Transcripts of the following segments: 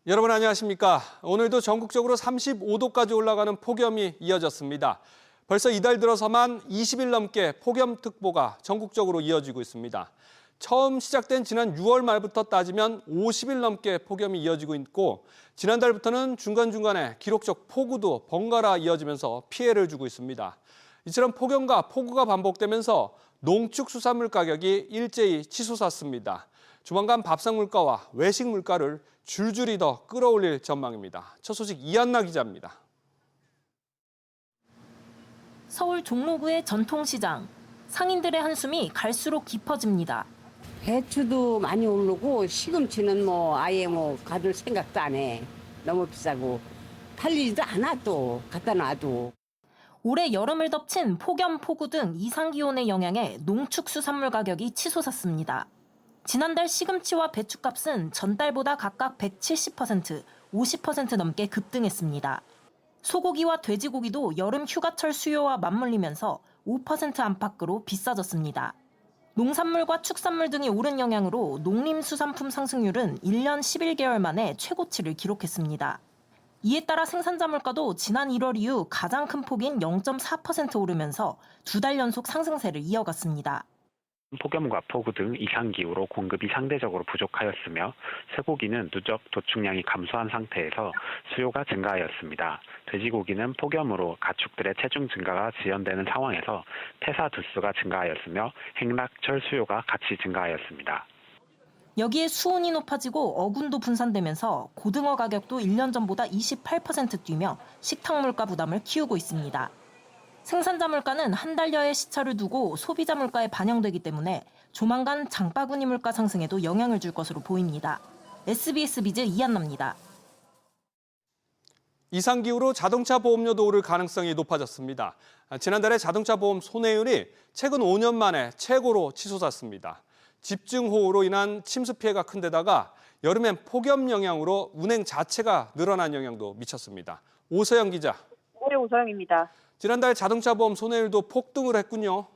여러분 안녕하십니까? 오늘도 전국적으로 35도까지 올라가는 폭염이 이어졌습니다. 벌써 이달 들어서만 20일 넘게 폭염특보가 전국적으로 이어지고 있습니다. 처음 시작된 지난 6월 말부터 따지면 50일 넘게 폭염이 이어지고 있고 지난달부터는 중간중간에 기록적 폭우도 번갈아 이어지면서 피해를 주고 있습니다. 이처럼 폭염과 폭우가 반복되면서 농축수산물 가격이 일제히 치솟았습니다. 조만간 밥상 물가와 외식 물가를 줄줄이 더 끌어올릴 전망입니다. 첫 소식 이한나 기자입니다. 서울 종로구의 전통시장. 상인들의 한숨이 갈수록 깊어집니다. 배추도 많이 오르고 시금치는 아예 가둘 생각도 안 해. 너무 비싸고 팔리지도 않아 또 갖다 놔도. 올해 여름을 덮친 폭염, 폭우 등 이상기온의 영향에 농축수산물 가격이 치솟았습니다. 지난달 시금치와 배추값은 전달보다 각각 170%, 50% 넘게 급등했습니다. 소고기와 돼지고기도 여름 휴가철 수요와 맞물리면서 5% 안팎으로 비싸졌습니다. 농산물과 축산물 등이 오른 영향으로 농림수산품 상승률은 1년 11개월 만에 최고치를 기록했습니다. 이에 따라 생산자 물가도 지난 1월 이후 가장 큰 폭인 0.4% 오르면서 2달 연속 상승세를 이어갔습니다. 폭염과 폭우 등 이상기후로 공급이 상대적으로 부족하였으며 쇠고기는 누적 도축량이 감소한 상태에서 수요가 증가하였습니다. 돼지고기는 폭염으로 가축들의 체중 증가가 지연되는 상황에서 폐사 두수가 증가하였으며 행락철 수요가 같이 증가하였습니다. 여기에 수온이 높아지고 어군도 분산되면서 고등어 가격도 1년 전보다 28% 뛰며 식탁 물가 부담을 키우고 있습니다. 생산자 물가는 한 달여의 시차를 두고 소비자 물가에 반영되기 때문에 조만간 장바구니 물가 상승에도 영향을 줄 것으로 보입니다. SBS 비즈 이한나입니다. 이상기후로 자동차 보험료도 오를 가능성이 높아졌습니다. 지난달에 자동차 보험 손해율이 최근 5년 만에 최고로 치솟았습니다. 집중호우로 인한 침수 피해가 큰 데다가 여름엔 폭염 영향으로 운행 자체가 늘어난 영향도 미쳤습니다. 오서영 기자. 네, 오서영입니다. 지난달 자동차 보험 손해율도 폭등을 했군요.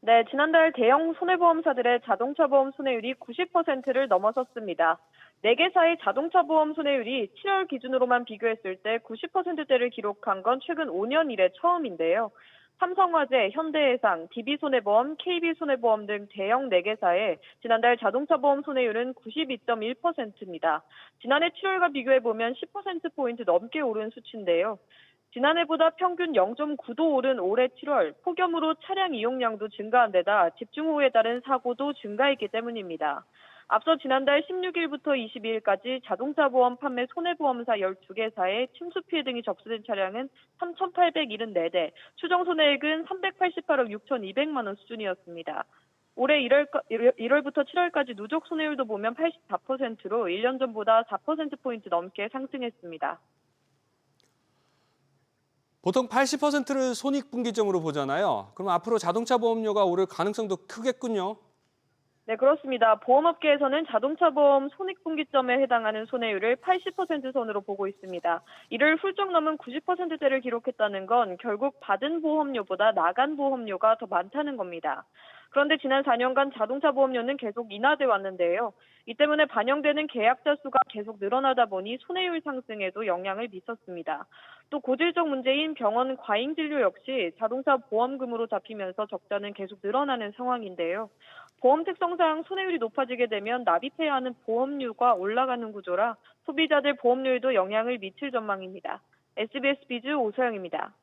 네, 지난달 대형 손해보험사들의 자동차 보험 손해율이 90%를 넘어섰습니다. 4개사의 자동차 보험 손해율이 7월 기준으로만 비교했을 때 90%대를 기록한 건 최근 5년 이래 처음인데요. 삼성화재, 현대해상, DB손해보험, KB손해보험 등 대형 4개사의 지난달 자동차 보험 손해율은 92.1%입니다. 지난해 7월과 비교해보면 10%포인트 넘게 오른 수치인데요. 지난해보다 평균 0.9도 오른 올해 7월, 폭염으로 차량 이용량도 증가한 데다 집중호우에 따른 사고도 증가했기 때문입니다. 앞서 지난달 16일부터 22일까지 자동차 보험 판매 손해보험사 12개사에 침수 피해 등이 접수된 차량은 3,874대, 추정 손해액은 388억 6,200만 원 수준이었습니다. 올해 1월부터 7월까지 누적 손해율도 보면 84%로 1년 전보다 4%포인트 넘게 상승했습니다. 보통 80%를 손익분기점으로 보잖아요. 그럼 앞으로 자동차 보험료가 오를 가능성도 크겠군요. 네, 그렇습니다. 보험업계에서는 자동차 보험 손익분기점에 해당하는 손해율을 80% 선으로 보고 있습니다. 이를 훌쩍 넘은 90%대를 기록했다는 건 결국 받은 보험료보다 나간 보험료가 더 많다는 겁니다. 그런데 지난 4년간 자동차 보험료는 계속 인하돼 왔는데요. 이 때문에 반영되는 계약자 수가 계속 늘어나다 보니 손해율 상승에도 영향을 미쳤습니다. 또 고질적 문제인 병원 과잉 진료 역시 자동차 보험금으로 잡히면서 적자는 계속 늘어나는 상황인데요. 보험 특성상 손해율이 높아지게 되면 납입해야 하는 보험료가 올라가는 구조라 소비자들 보험료에도 영향을 미칠 전망입니다. SBS 비즈 오서영입니다.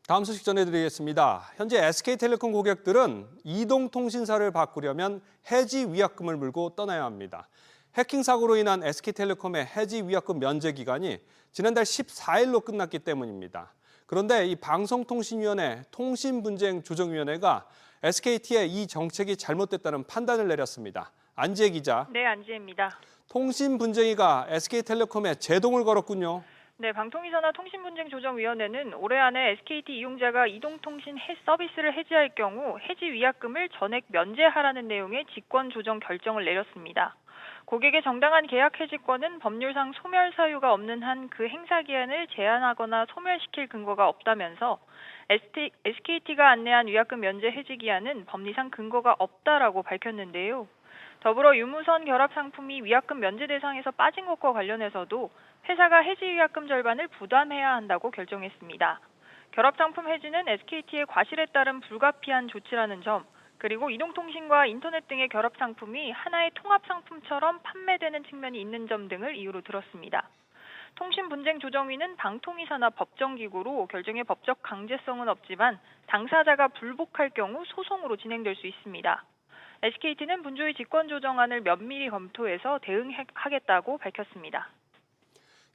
다음 소식 전해드리겠습니다. 현재 SK텔레콤 고객들은 이동통신사를 바꾸려면 해지 위약금을 물고 떠나야 합니다. 해킹 사고로 인한 SK텔레콤의 해지 위약금 면제 기간이 지난달 14일로 끝났기 때문입니다. 그런데 이 방송통신위원회 통신분쟁조정위원회가 SKT의 이 정책이 잘못됐다는 판단을 내렸습니다. 안지혜 기자. 네, 안지혜입니다. 통신분쟁위가 SK텔레콤에 제동을 걸었군요. 네, 방통위산하통신분쟁조정위원회는 올해 안에 SKT 이용자가 이동통신 서비스를 해지할 경우 해지 위약금을 전액 면제하라는 내용의 직권조정 결정을 내렸습니다. 고객의 정당한 계약 해지권은 법률상 소멸 사유가 없는 한 그 행사 기한을 제한하거나 소멸시킬 근거가 없다면서 SKT가 안내한 위약금 면제 해지 기한은 법리상 근거가 없다라고 밝혔는데요. 더불어 유무선 결합 상품이 위약금 면제 대상에서 빠진 것과 관련해서도 회사가 해지 위약금 절반을 부담해야 한다고 결정했습니다. 결합 상품 해지는 SKT의 과실에 따른 불가피한 조치라는 점, 그리고 이동통신과 인터넷 등의 결합 상품이 하나의 통합 상품처럼 판매되는 측면이 있는 점 등을 이유로 들었습니다. 통신분쟁조정위는 방통위사나 법정기구로 결정의 법적 강제성은 없지만 당사자가 불복할 경우 소송으로 진행될 수 있습니다. SKT는 분조위 직권조정안을 면밀히 검토해서 대응하겠다고 밝혔습니다.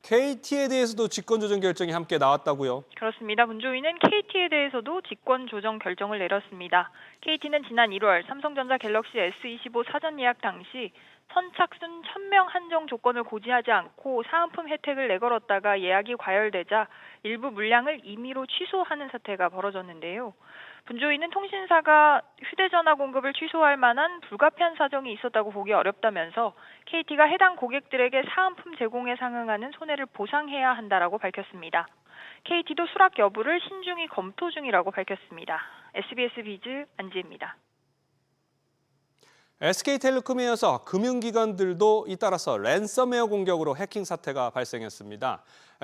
KT에 대해서도 직권조정 결정이 함께 나왔다고요? 그렇습니다. 분조위는 KT에 대해서도 직권조정 결정을 내렸습니다. KT는 지난 1월 삼성전자 갤럭시 S25 사전 예약 당시 선착순 1000명 한정 조건을 고지하지 않고 사은품 혜택을 내걸었다가 예약이 과열되자 일부 물량을 임의로 취소하는 사태가 벌어졌는데요. 분조위는 통신사가 휴대전화 공급을 취소할 만한 불가피한 사정이 있었다고 보기 어렵다면서 KT가 해당 고객들에게 사은품 제공에 상응하는 손해를 보상해야 한다라고 밝혔습니다. KT도 수락 여부를 신중히 검토 중이라고 밝혔습니다. SBS 비즈 안지혜입니다. SK텔레콤에 이어서 금융기관들도 잇따라서 랜섬웨어 공격으로 해킹 사태가 발생했습니다.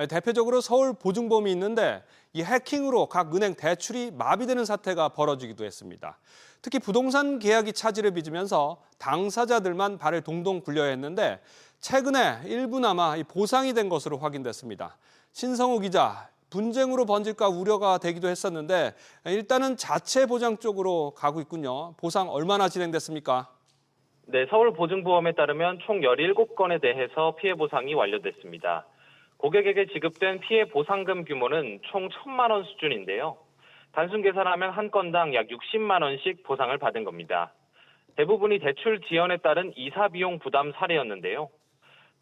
대표적으로 서울보증보험이 있는데 이 해킹으로 각 은행 대출이 마비되는 사태가 벌어지기도 했습니다. 특히 부동산 계약이 차질을 빚으면서 당사자들만 발을 동동 굴려야 했는데 최근에 일부나마 보상이 된 것으로 확인됐습니다. 신성우 기자, 분쟁으로 번질까 우려가 되기도 했었는데 일단은 자체 보장 쪽으로 가고 있군요. 보상 얼마나 진행됐습니까? 네, 서울보증보험에 따르면 총 17건에 대해서 피해 보상이 완료됐습니다. 고객에게 지급된 피해 보상금 규모는 총 1,000만 원 수준인데요. 단순 계산하면 한 건당 약 60만 원씩 보상을 받은 겁니다. 대부분이 대출 지연에 따른 이사 비용 부담 사례였는데요.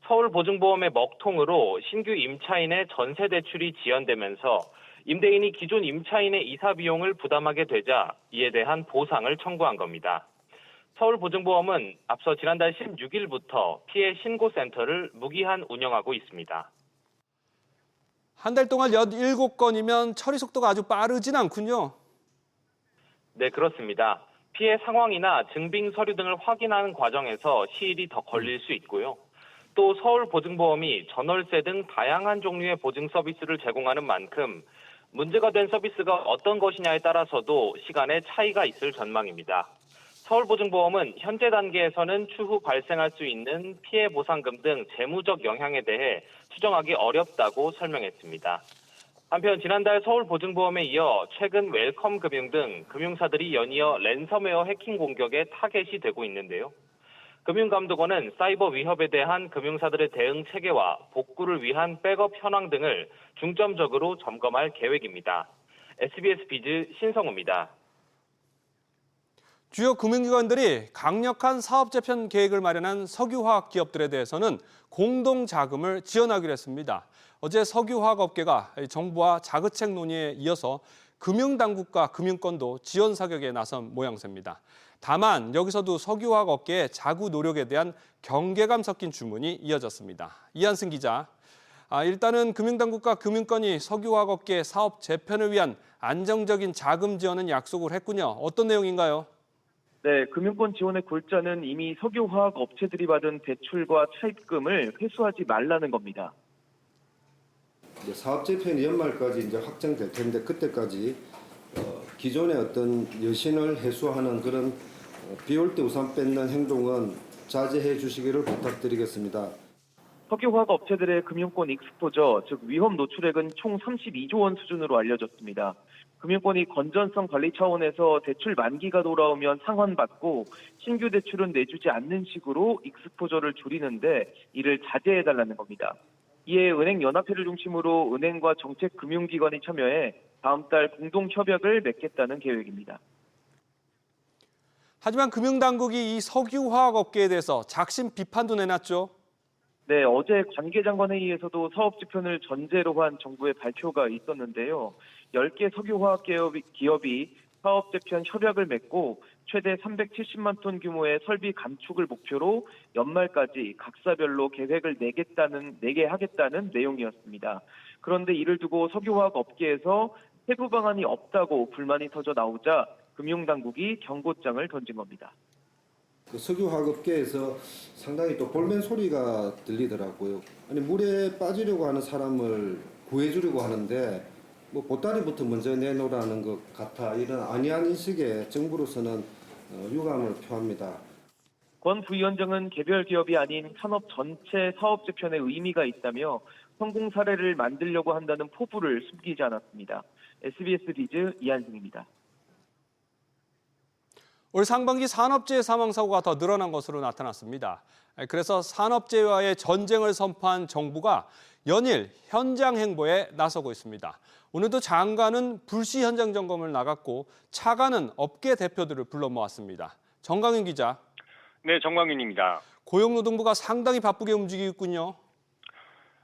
서울보증보험의 먹통으로 신규 임차인의 전세 대출이 지연되면서 임대인이 기존 임차인의 이사 비용을 부담하게 되자 이에 대한 보상을 청구한 겁니다. 서울보증보험은 앞서 지난달 16일부터 피해 신고센터를 무기한 운영하고 있습니다. 한 달 동안 17건이면 처리 속도가 아주 빠르진 않군요. 네, 그렇습니다. 피해 상황이나 증빙 서류 등을 확인하는 과정에서 시일이 더 걸릴 수 있고요. 또 서울보증보험이 전월세 등 다양한 종류의 보증 서비스를 제공하는 만큼 문제가 된 서비스가 어떤 것이냐에 따라서도 시간의 차이가 있을 전망입니다. 서울보증보험은 현재 단계에서는 추후 발생할 수 있는 피해 보상금 등 재무적 영향에 대해 추정하기 어렵다고 설명했습니다. 한편 지난달 서울보증보험에 이어 최근 웰컴금융 등 금융사들이 연이어 랜섬웨어 해킹 공격에 타겟이 되고 있는데요. 금융감독원은 사이버 위협에 대한 금융사들의 대응 체계와 복구를 위한 백업 현황 등을 중점적으로 점검할 계획입니다. SBS 비즈 신성우입니다. 주요 금융기관들이 강력한 사업 재편 계획을 마련한 석유화학 기업들에 대해서는 공동 자금을 지원하기로 했습니다. 어제 석유화학 업계가 정부와 자구책 논의에 이어서 금융당국과 금융권도 지원 사격에 나선 모양새입니다. 다만 여기서도 석유화학 업계의 자구 노력에 대한 경계감 섞인 주문이 이어졌습니다. 이한승 기자, 일단은 금융당국과 금융권이 석유화학 업계의 사업 재편을 위한 안정적인 자금 지원은 약속을 했군요. 어떤 내용인가요? 네, 금융권 지원의 골자는 이미 석유화학 업체들이 받은 대출과 차입금을 회수하지 말라는 겁니다. 이제 사업 재편이 연말까지 이제 확정될 텐데 그때까지 기존의 어떤 여신을 해소하는 그런 비올 때 우산 뺏는 행동은 자제해 주시기를 부탁드리겠습니다. 석유화학 업체들의 금융권 익스포저, 즉 위험 노출액은 총 32조 원 수준으로 알려졌습니다. 금융권이 건전성 관리 차원에서 대출 만기가 돌아오면 상환받고 신규 대출은 내주지 않는 식으로 익스포저를 줄이는데 이를 자제해달라는 겁니다. 이에 은행연합회를 중심으로 은행과 정책금융기관이 참여해 다음 달 공동협약을 맺겠다는 계획입니다. 하지만 금융당국이 이 석유화학 업계에 대해서 작심 비판도 내놨죠. 네, 어제 관계장관 회의에서도 사업 재편을 전제로 한 정부의 발표가 있었는데요. 10개 석유화학 기업이 사업 재편 협약을 맺고 최대 370만 톤 규모의 설비 감축을 목표로 연말까지 각사별로 계획을 내게 하겠다는 내용이었습니다. 그런데 이를 두고 석유화학 업계에서 세부 방안이 없다고 불만이 터져 나오자 금융당국이 경고장을 던진 겁니다. 석유화급계에서 상당히 또 볼멘 소리가 들리더라고요. 아니 물에 빠지려고 하는 사람을 구해주려고 하는데 뭐 보따리부터 먼저 내놓으라는 것 같아 이런 안이한 인식에 정부로서는 유감을 표합니다. 권 부위원장은 개별 기업이 아닌 산업 전체 사업 재편에 의미가 있다며 성공 사례를 만들려고 한다는 포부를 숨기지 않았습니다. SBS 비즈 이한승입니다. 올 상반기 산업재해 사망사고가 더 늘어난 것으로 나타났습니다. 그래서 산업재해와의 전쟁을 선포한 정부가 연일 현장 행보에 나서고 있습니다. 오늘도 장관은 불시 현장 점검을 나갔고 차관은 업계 대표들을 불러 모았습니다. 정강윤 기자. 네, 정광윤입니다. 고용노동부가 상당히 바쁘게 움직이고 있군요.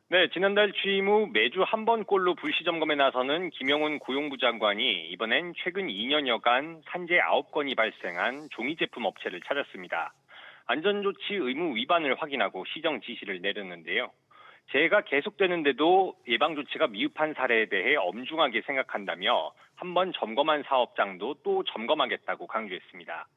네, 지난달 취임 후 매주 한 번꼴로 불시 점검에 나서는 김영훈 고용부 장관이 이번엔 최근 2년여간 산재 9건이 발생한 종이 제품 업체를 찾았습니다. 안전조치 의무 위반을 확인하고 시정 지시를 내렸는데요. 재해가 계속되는데도 예방조치가 미흡한 사례에 대해 엄중하게 생각한다며 한 번 점검한 사업장도 또 점검하겠다고 강조했습니다.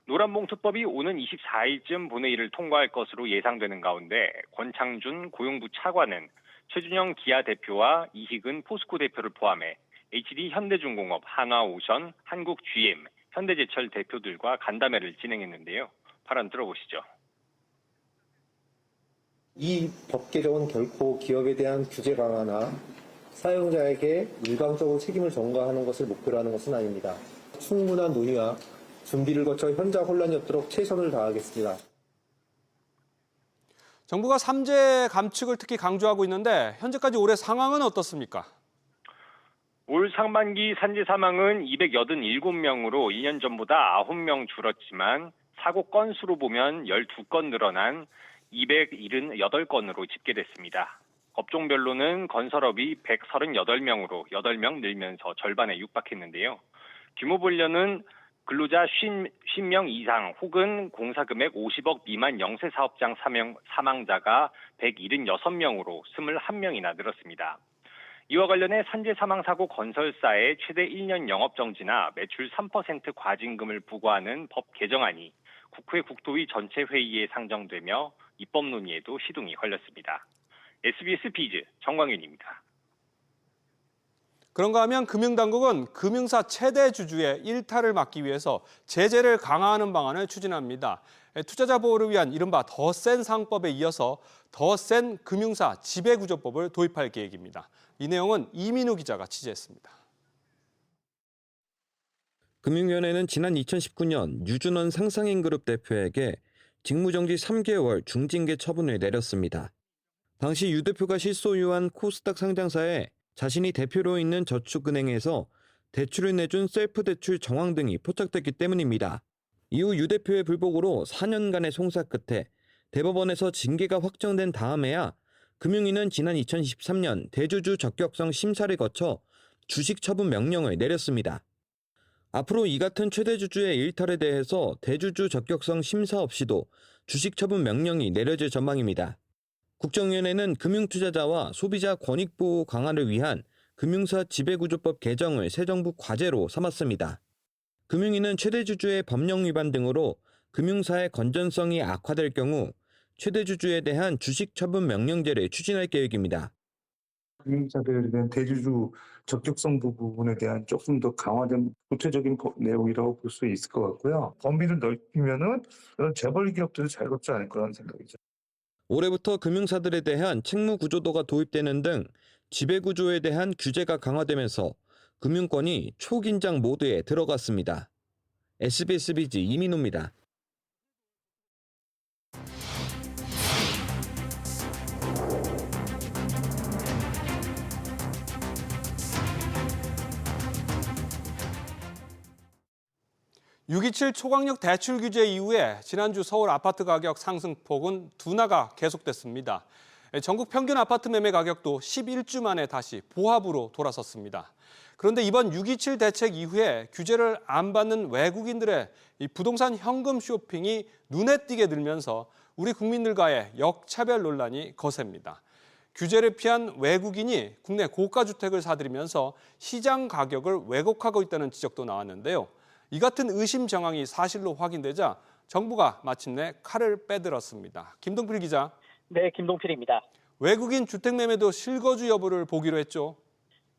노란봉투법이 오는 24일쯤 본회의를 통과할 것으로 예상되는 가운데 권창준 고용부 차관은 최준영 기아 대표와 이희근 포스코 대표를 포함해 HD 현대중공업, 한화오션, 한국 GM, 현대제철 대표들과 간담회를 진행했는데요. 발언 들어보시죠. 이 법 개정은 결코 기업에 대한 규제 강화나 사용자에게 일방적으로 책임을 전가하는 것을 목표로 하는 것은 아닙니다. 충분한 논의와 준비를 거쳐 현장 혼란이 없도록 최선을 다하겠습니다. 정부가 산재 감축을 특히 강조하고 있는데 현재까지 올해 상황은 어떻습니까? 올 상반기 산재 사망은 287명으로 2년 전보다 9명 줄었지만 사고 건수로 보면 12건 늘어난 278건으로 집계됐습니다. 업종별로는 건설업이 138명으로 8명 늘면서 절반에 육박했는데요. 규모 분류는 근로자 50명 이상 혹은 공사금액 50억 미만 영세 사업장 사망자가 176명으로 21명이나 늘었습니다. 이와 관련해 산재 사망사고 건설사의 최대 1년 영업정지나 매출 3% 과징금을 부과하는 법 개정안이 국회 국토위 전체 회의에 상정되며 입법 논의에도 시동이 걸렸습니다. SBS 비즈 정광윤입니다. 그런가 하면 금융당국은 금융사 최대 주주의 일탈을 막기 위해서 제재를 강화하는 방안을 추진합니다. 투자자 보호를 위한 이른바 더 센 상법에 이어서 더 센 금융사 지배구조법을 도입할 계획입니다. 이 내용은 이민우 기자가 취재했습니다. 금융위원회는 지난 2019년 유준원 상상인그룹 대표에게 직무정지 3개월 중징계 처분을 내렸습니다. 당시 유 대표가 실소유한 코스닥 상장사에 자신이 대표로 있는 저축은행에서 대출을 내준 셀프대출 정황 등이 포착됐기 때문입니다. 이후 유 대표의 불복으로 4년간의 송사 끝에 대법원에서 징계가 확정된 다음에야 금융위는 지난 2023년 대주주 적격성 심사를 거쳐 주식 처분 명령을 내렸습니다. 앞으로 이 같은 최대주주의 일탈에 대해서 대주주 적격성 심사 없이도 주식 처분 명령이 내려질 전망입니다. 국정위원회는 금융투자자와 소비자 권익보호 강화를 위한 금융사 지배구조법 개정을 새 정부 과제로 삼았습니다. 금융위는 최대주주의 법령 위반 등으로 금융사의 건전성이 악화될 경우 최대주주에 대한 주식 처분 명령제를 추진할 계획입니다. 금융사들에 대한 대주주 적격성 부분에 대한 조금 더 강화된 구체적인 내용이라고 볼 수 있을 것 같고요. 범위를 넓히면은 그런 재벌 기업들이 자유롭지 않을 거라는 생각이죠. 올해부터 금융사들에 대한 책무 구조도가 도입되는 등 지배구조에 대한 규제가 강화되면서 금융권이 초긴장 모드에 들어갔습니다. SBS 비즈 이민호입니다. (6.27) 초강력 대출 규제 이후에 지난주 서울 아파트 가격 상승폭은 둔화가 계속됐습니다. 전국 평균 아파트 매매 가격도 11주 만에 다시 보합으로 돌아섰습니다. 그런데 이번 6.27 대책 이후에 규제를 안 받는 외국인들의 이 부동산 현금 쇼핑이 눈에 띄게 늘면서 우리 국민들과의 역차별 논란이 거셉니다. 규제를 피한 외국인이 국내 고가 주택을 사들이면서 시장 가격을 왜곡하고 있다는 지적도 나왔는데요. 이 같은 의심 정황이 사실로 확인되자 정부가 마침내 칼을 빼들었습니다. 김동필 기자. 네, 김동필입니다. 외국인 주택 매매도 실거주 여부를 보기로 했죠.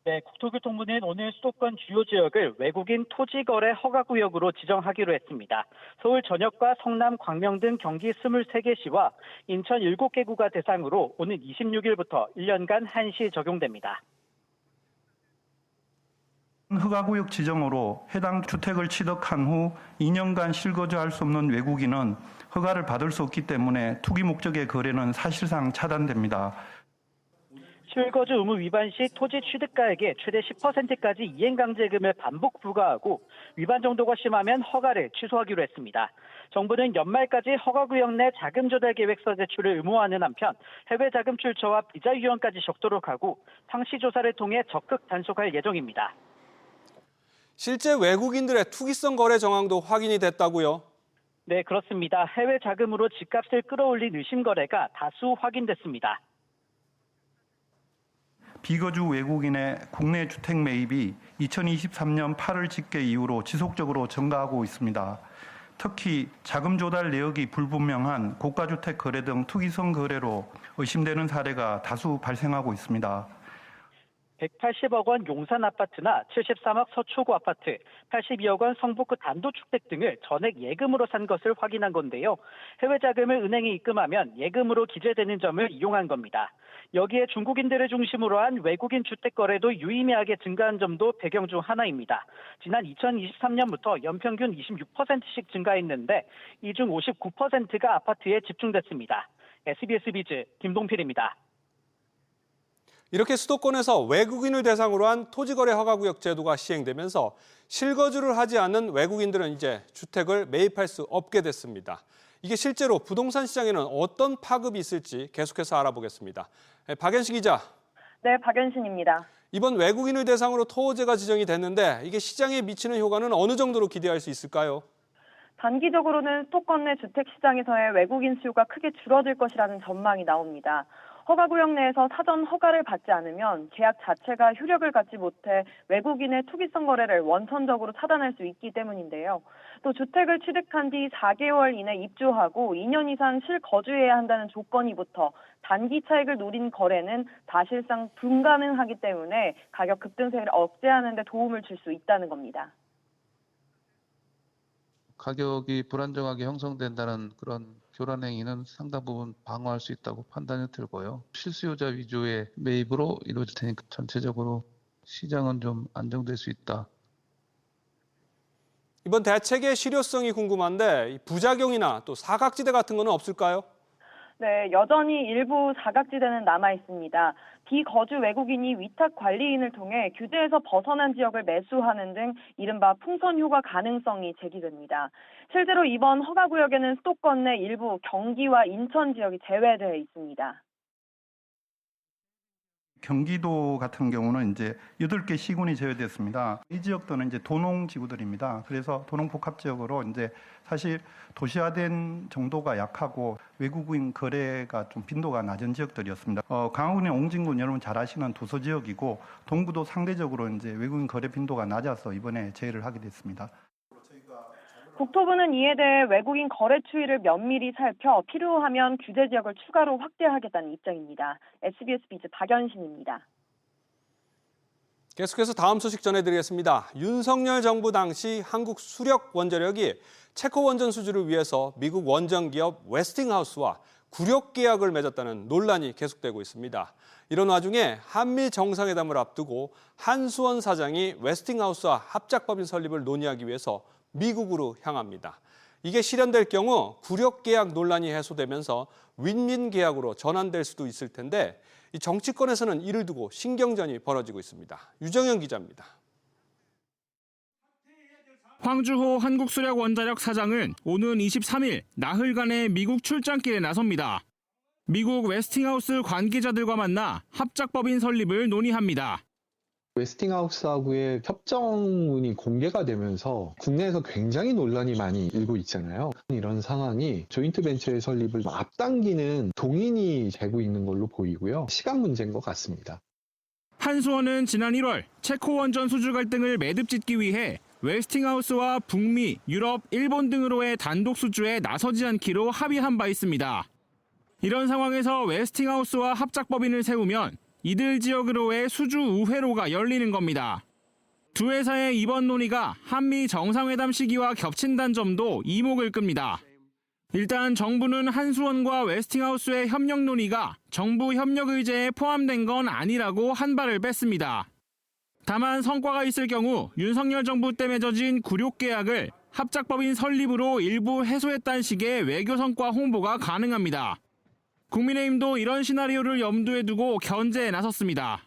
네, 국토교통부는 오늘 수도권 주요 지역을 외국인 토지거래 허가구역으로 지정하기로 했습니다. 서울 전역과 성남, 광명 등 경기 23개 시와 인천 7개 구가 대상으로 오는 26일부터 1년간 한시 적용됩니다. 허가구역 지정으로 해당 주택을 취득한 후 2년간 실거주할 수 없는 외국인은 허가를 받을 수 없기 때문에 투기 목적의 거래는 사실상 차단됩니다. 실거주 의무 위반 시 토지 취득가액의 최대 10%까지 이행강제금을 반복 부과하고 위반 정도가 심하면 허가를 취소하기로 했습니다. 정부는 연말까지 허가구역 내 자금 조달 계획서 제출을 의무화하는 한편 해외 자금 출처와 비자 유연까지 적도록 하고 상시 조사를 통해 적극 단속할 예정입니다. 실제 외국인들의 투기성 거래 정황도 확인이 됐다고요? 네, 그렇습니다. 해외 자금으로 집값을 끌어올린 의심 거래가 다수 확인됐습니다. 비거주 외국인의 국내 주택 매입이 2023년 8월 집계 이후로 지속적으로 증가하고 있습니다. 특히 자금 조달 내역이 불분명한 고가주택 거래 등 투기성 거래로 의심되는 사례가 다수 발생하고 있습니다. 180억 원 용산 아파트나 73억 서초구 아파트, 82억 원 성북구 단독주택 등을 전액 예금으로 산 것을 확인한 건데요. 해외 자금을 은행에 입금하면 예금으로 기재되는 점을 이용한 겁니다. 여기에 중국인들을 중심으로 한 외국인 주택 거래도 유의미하게 증가한 점도 배경 중 하나입니다. 지난 2023년부터 연평균 26%씩 증가했는데 이 중 59%가 아파트에 집중됐습니다. SBS 비즈 김동필입니다. 이렇게 수도권에서 외국인을 대상으로 한 토지거래 허가구역 제도가 시행되면서 실거주를 하지 않는 외국인들은 이제 주택을 매입할 수 없게 됐습니다. 이게 실제로 부동산 시장에는 어떤 파급이 있을지 계속해서 알아보겠습니다. 박연신 기자. 네, 박연신입니다. 이번 외국인을 대상으로 토지가 지정이 됐는데 이게 시장에 미치는 효과는 어느 정도로 기대할 수 있을까요? 단기적으로는 수도권 내 주택 시장에서의 외국인 수요가 크게 줄어들 것이라는 전망이 나옵니다. 허가구역 내에서 사전 허가를 받지 않으면 계약 자체가 효력을 갖지 못해 외국인의 투기성 거래를 원천적으로 차단할 수 있기 때문인데요. 또 주택을 취득한 뒤 4개월 이내 입주하고 2년 이상 실거주해야 한다는 조건이 붙어 단기 차익을 노린 거래는 사실상 불가능하기 때문에 가격 급등세를 억제하는 데 도움을 줄 수 있다는 겁니다. 가격이 불안정하게 형성된다는 그런 교란 행위는 상당 부분 방어할 수 있다고 판단이 들고요. 실수요자 위주의 매입으로 이루어질 테니까 전체적으로 시장은 좀 안정될 수 있다. 이번 대책의 실효성이 궁금한데 부작용이나 또 사각지대 같은 거는 없을까요? 네, 여전히 일부 사각지대는 남아 있습니다. 비거주 외국인이 위탁 관리인을 통해 규제에서 벗어난 지역을 매수하는 등 이른바 풍선 효과 가능성이 제기됩니다. 실제로 이번 허가구역에는 수도권 내 일부 경기와 인천 지역이 제외되어 있습니다. 경기도 같은 경우는 이제 8개 시군이 제외됐습니다. 이 지역들은 이제 도농 지구들입니다. 그래서 도농 복합 지역으로 이제 사실 도시화된 정도가 약하고 외국인 거래가 좀 빈도가 낮은 지역들이었습니다. 강원의 옹진군 여러분 잘 아시는 도서 지역이고 동구도 상대적으로 이제 외국인 거래 빈도가 낮아서 이번에 제외를 하게 됐습니다. 국토부는 이에 대해 외국인 거래 추이를 면밀히 살펴 필요하면 규제 지역을 추가로 확대하겠다는 입장입니다. SBS 비즈 박연신입니다. 계속해서 다음 소식 전해드리겠습니다. 윤석열 정부 당시 한국 수력 원자력이 체코 원전 수주를 위해서 미국 원전 기업 웨스팅하우스와 구력 계약을 맺었다는 논란이 계속되고 있습니다. 이런 와중에 한미 정상회담을 앞두고 한수원 사장이 웨스팅하우스와 합작법인 설립을 논의하기 위해서 미국으로 향합니다. 이게 실현될 경우 구력 계약 논란이 해소되면서 윈윈 계약으로 전환될 수도 있을 텐데 이 정치권에서는 이를 두고 신경전이 벌어지고 있습니다. 유정현 기자입니다. 황주호 한국수력원자력 사장은 오는 23일 나흘간의 미국 출장길에 나섭니다. 미국 웨스팅하우스 관계자들과 만나 합작법인 설립을 논의합니다. 웨스팅하우스하고의 협정문이 공개가 되면서 국내에서 굉장히 논란이 많이 일고 있잖아요. 이런 상황이 조인트 벤처의 설립을 앞당기는 동인이 되고 있는 걸로 보이고요. 시간 문제인 것 같습니다. 한수원은 지난 1월 체코 원전 수주 갈등을 매듭짓기 위해 웨스팅하우스와 북미, 유럽, 일본 등으로의 단독 수주에 나서지 않기로 합의한 바 있습니다. 이런 상황에서 웨스팅하우스와 합작법인을 세우면 이들 지역으로의 수주 우회로가 열리는 겁니다. 두 회사의 이번 논의가 한미 정상회담 시기와 겹친다는 점도 이목을 끕니다. 일단 정부는 한수원과 웨스팅하우스의 협력 논의가 정부 협력 의제에 포함된 건 아니라고 한 발을 뺐습니다. 다만 성과가 있을 경우 윤석열 정부 때 맺어진 굴욕 계약을 합작법인 설립으로 일부 해소했다는 식의 외교 성과 홍보가 가능합니다. 국민의힘도 이런 시나리오를 염두에 두고 견제에 나섰습니다.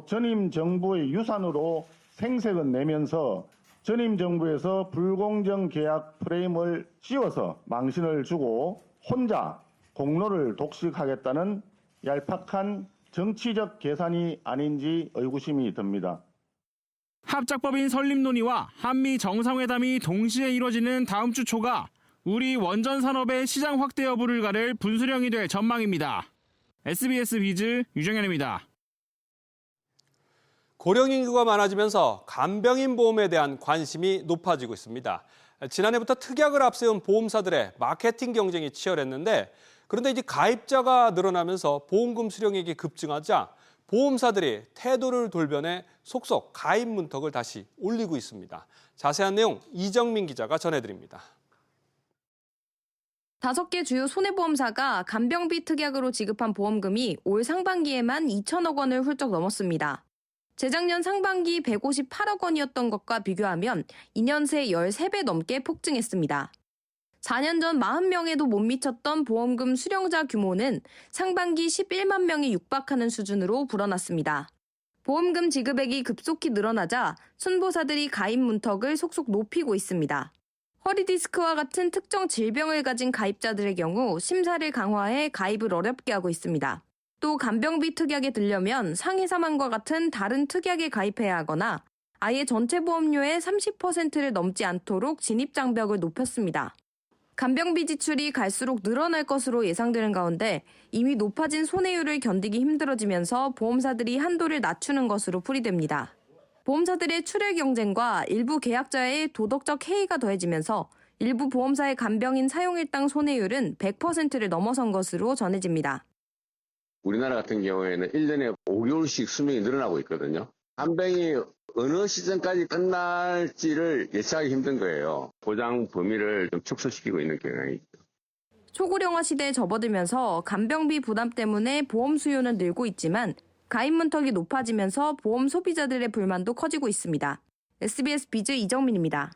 전임 정부의 유산으로 생색은 내면서 전임 정부에서 불공정 계약 프레임을 씌워서 망신을 주고 혼자 공로를 독식하겠다는 얄팍한 정치적 계산이 아닌지 의구심이 듭니다. 합작법인 설립 논의와 한미 정상회담이 동시에 이뤄지는 다음 주 초가 우리 원전 산업의 시장 확대 여부를 가를 분수령이 될 전망입니다. SBS 비즈 유정현입니다. 고령 인구가 많아지면서 간병인 보험에 대한 관심이 높아지고 있습니다. 지난해부터 특약을 앞세운 보험사들의 마케팅 경쟁이 치열했는데 그런데 이제 가입자가 늘어나면서 보험금 수령액이 급증하자 보험사들이 태도를 돌변해 속속 가입 문턱을 다시 올리고 있습니다. 자세한 내용 이정민 기자가 전해드립니다. 5개 주요 손해보험사가 간병비 특약으로 지급한 보험금이 올 상반기에만 2천억 원을 훌쩍 넘었습니다. 재작년 상반기 158억 원이었던 것과 비교하면 2년 새 13배 넘게 폭증했습니다. 4년 전 40명에도 못 미쳤던 보험금 수령자 규모는 상반기 11만 명에 육박하는 수준으로 불어났습니다. 보험금 지급액이 급속히 늘어나자 순보사들이 가입 문턱을 속속 높이고 있습니다. 허리디스크와 같은 특정 질병을 가진 가입자들의 경우 심사를 강화해 가입을 어렵게 하고 있습니다. 또 간병비 특약에 들려면 상해사망과 같은 다른 특약에 가입해야 하거나 아예 전체 보험료의 30%를 넘지 않도록 진입장벽을 높였습니다. 간병비 지출이 갈수록 늘어날 것으로 예상되는 가운데 이미 높아진 손해율을 견디기 힘들어지면서 보험사들이 한도를 낮추는 것으로 풀이됩니다. 보험사들의 출혈 경쟁과 일부 계약자의 도덕적 해이가 더해지면서 일부 보험사의 간병인 사용일당 손해율은 100%를 넘어선 것으로 전해집니다. 우리나라 같은 경우에는 1년에 5개월씩 수명이 늘어나고 있거든요. 간병이 어느 시점까지 끝날지를 예측하기 힘든 거예요. 보장 범위를 좀 축소시키고 있는 경향이 있죠. 초고령화 시대에 접어들면서 간병비 부담 때문에 보험 수요는 늘고 있지만 가입 문턱이 높아지면서 보험 소비자들의 불만도 커지고 있습니다. SBS 비즈 이정민입니다.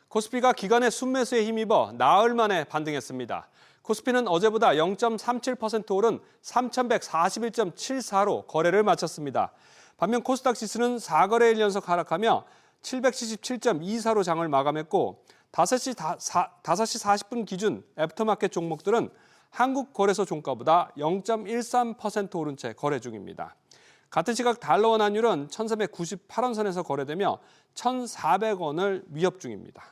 코스피가 기관의 순매수에 힘입어 나흘 만에 반등했습니다. 코스피는 어제보다 0.37% 오른 3,141.74로 거래를 마쳤습니다. 반면 코스닥 지수는 4거래일 연속 하락하며 777.24로 장을 마감했고 5시 40분 기준 애프터마켓 종목들은 한국거래소 종가보다 0.13% 오른 채 거래 중입니다. 같은 시각 달러원 환율은 1,398원 선에서 거래되며 1,400원을 위협 중입니다.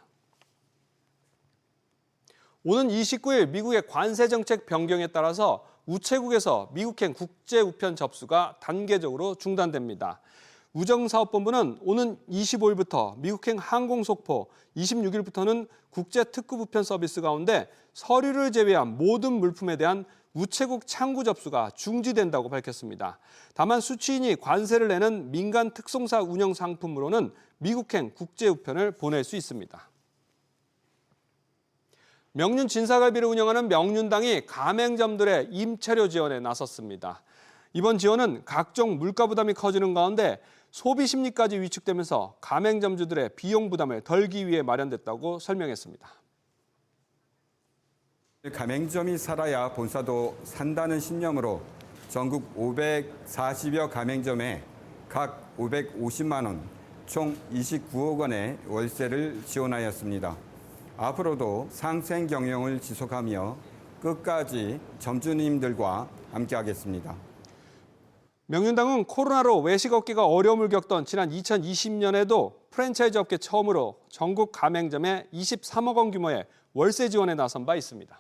오는 29일 미국의 관세 정책 변경에 따라서 우체국에서 미국행 국제 우편 접수가 단계적으로 중단됩니다. 우정사업본부는 오는 25일부터 미국행 항공 속보, 26일부터는 국제 특급 우편 서비스 가운데 서류를 제외한 모든 물품에 대한 우체국 창구 접수가 중지된다고 밝혔습니다. 다만 수취인이 관세를 내는 민간 특송사 운영 상품으로는 미국행 국제 우편을 보낼 수 있습니다. 명륜 진사갈비를 운영하는 명륜당이 가맹점들의 임차료 지원에 나섰습니다. 이번 지원은 각종 물가 부담이 커지는 가운데 소비 심리까지 위축되면서 가맹점주들의 비용 부담을 덜기 위해 마련됐다고 설명했습니다. 가맹점이 살아야 본사도 산다는 신념으로 전국 540여 가맹점에 각 550만 원, 총 29억 원의 월세를 지원하였습니다. 앞으로도 상생 경영을 지속하며 끝까지 점주님들과 함께하겠습니다. 명륜당은 코로나로 외식업계가 어려움을 겪던 지난 2020년에도 프랜차이즈 업계 처음으로 전국 가맹점에 23억 원 규모의 월세 지원에 나선 바 있습니다.